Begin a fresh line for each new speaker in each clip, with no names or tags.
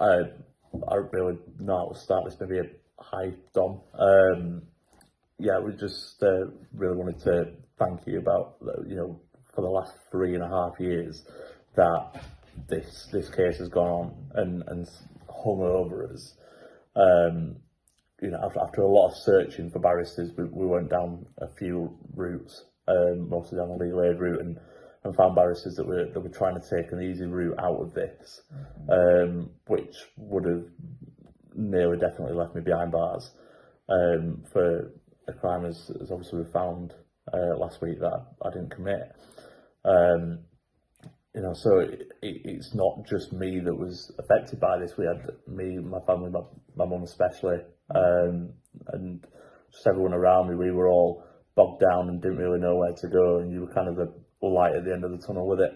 I don't really know how to start this. Maybe hi, Dom. Yeah, we just really wanted to thank you about, for the last 3.5 years that this case has gone on and hung over us. After a lot of searching for barristers, we went down a few routes, mostly down the legal aid route, and found barristers that were trying to take an easy route out of this, which would have nearly definitely left me behind bars for a crime as obviously we found last week that I didn't commit. So it's not just me that was affected by this. We had me, my family, my mum especially, and just everyone around me. We were all bogged down and didn't really know where to go, and you were kind of the light at the end of the tunnel with it.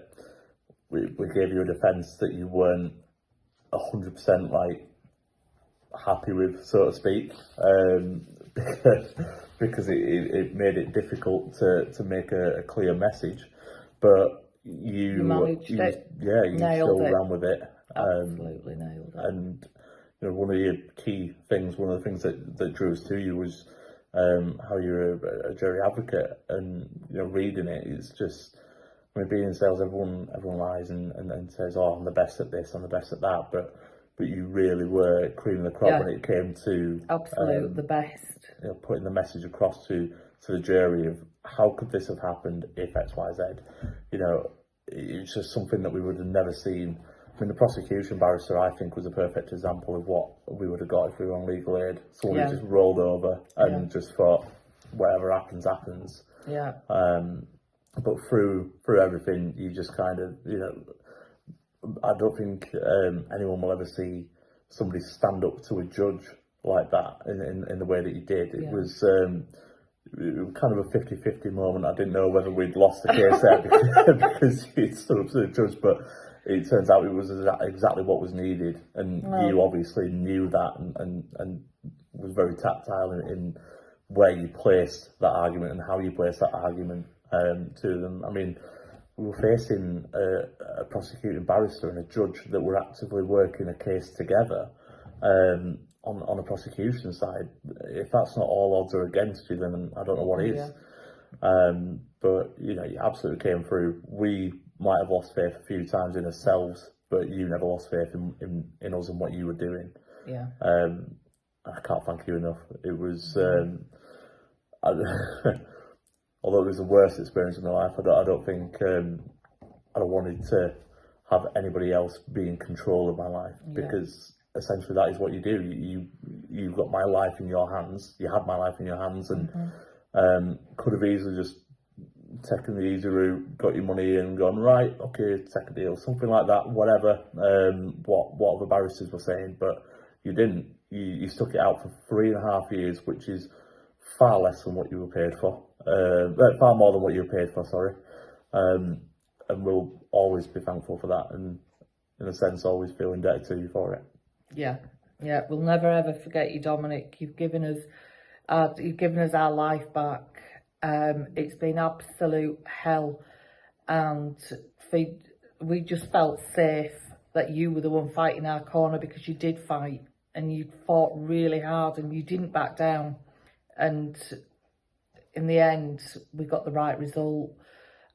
We gave you a defence that you weren't 100% like happy with, so to speak, because it made it difficult to make a clear message, but you
managed it.
Yeah, you still ran with it.
Absolutely nailed it.
And one of your key things, one of the things that drew us to you was how you're a jury advocate, and reading it is just, being in sales, everyone lies and says, oh, I'm the best at this, I'm the best at that, but you really were cream of the crop when it came to
absolute the best.
Putting the message across to the jury of how could this have happened if X, Y, Z. It's just something that we would have never seen. The prosecution barrister, I think, was a perfect example of what we would have got if we were on legal aid. Someone who just rolled over and just thought, whatever happens, happens.
Yeah.
But through everything, you just kind of, I don't think anyone will ever see somebody stand up to a judge like that in the way that you did. It was kind of a 50-50 moment. I didn't know whether we'd lost the case there because you'd stood up to the judge, but it turns out it was exactly what was needed, and you obviously knew that and was very tactile in where you placed that argument and how you placed that argument to them. We were facing a prosecuting barrister and a judge that were actively working a case together on the prosecution side. If that's not all odds are against you, then I don't know what is. But you absolutely came through. We might have lost faith a few times in ourselves, but you never lost faith in us and what you were doing.
Yeah.
I can't thank you enough. It was although it was the worst experience of my life, I don't think I wanted to have anybody else be in control of my life, because essentially that is what you do. You've got my life in your hands. You had my life in your hands, and could have easily just taken the easy route, got your money and gone, right, okay, take a deal, something like that, whatever, what other barristers were saying, but you didn't. You stuck it out for 3.5 years, which is far less than what you were paid for, far more than what you were paid for, sorry, and we'll always be thankful for that, and in a sense always feel indebted to you for it.
Yeah, we'll never ever forget you, Dominic. You've given us our life back. It's been absolute hell, and we just felt safe that you were the one fighting our corner, because you did fight and you fought really hard and you didn't back down, and in the end we got the right result.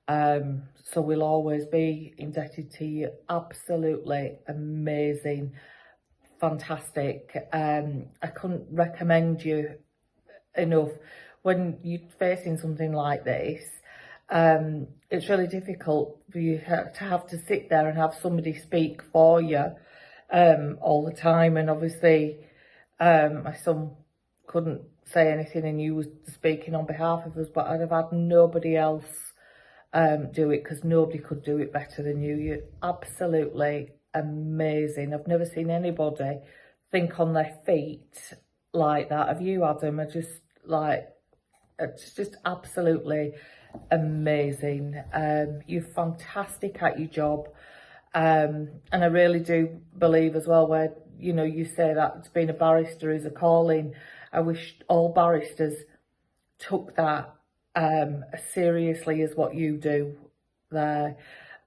So we'll always be indebted to you. Absolutely amazing, fantastic. I couldn't recommend you enough. When you're facing something like this, it's really difficult for you to have to sit there and have somebody speak for you all the time. And obviously, my son couldn't say anything and you was speaking on behalf of us, but I'd have had nobody else do it, because nobody could do it better than you. You're absolutely amazing. I've never seen anybody think on their feet like that. Have you, Adam? It's just absolutely amazing. You're fantastic at your job, and I really do believe as well, where you say that being a barrister is a calling. I wish all barristers took that as seriously as what you do there.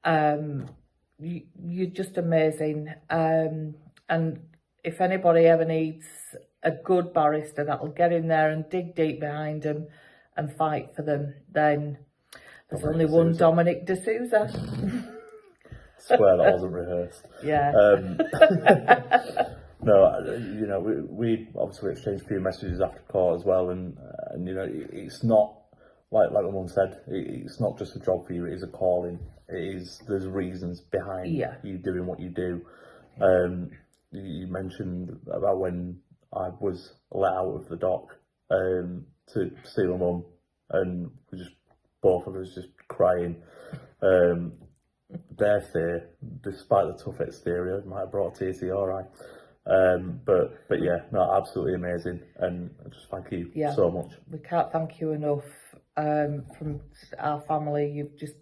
You're just amazing, and And if anybody ever needs a good barrister that'll get in there and dig deep behind them and fight for them, then there's only one Dominic D'Souza.
Swear that wasn't rehearsed.
Yeah.
No, you know, we obviously exchanged a few messages after court as well, and you know, it's not like my mum said, it's not just a job for you; it is a calling. There's reasons behind you doing what you do. You mentioned about when I was let out of the dock to see my mum, and we just both of us just crying. Their fear, despite the tough exterior, might have brought tears to your eye. But yeah, no, absolutely amazing, and just thank you so much.
We can't thank you enough. From our family, you've just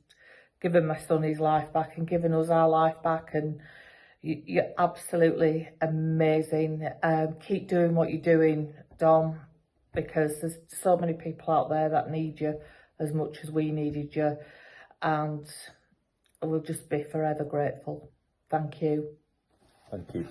given my son his life back and given us our life back, and you're absolutely amazing. Keep doing what you're doing, Dom, because there's so many people out there that need you as much as we needed you, and we'll just be forever grateful. Thank you.
Thank you.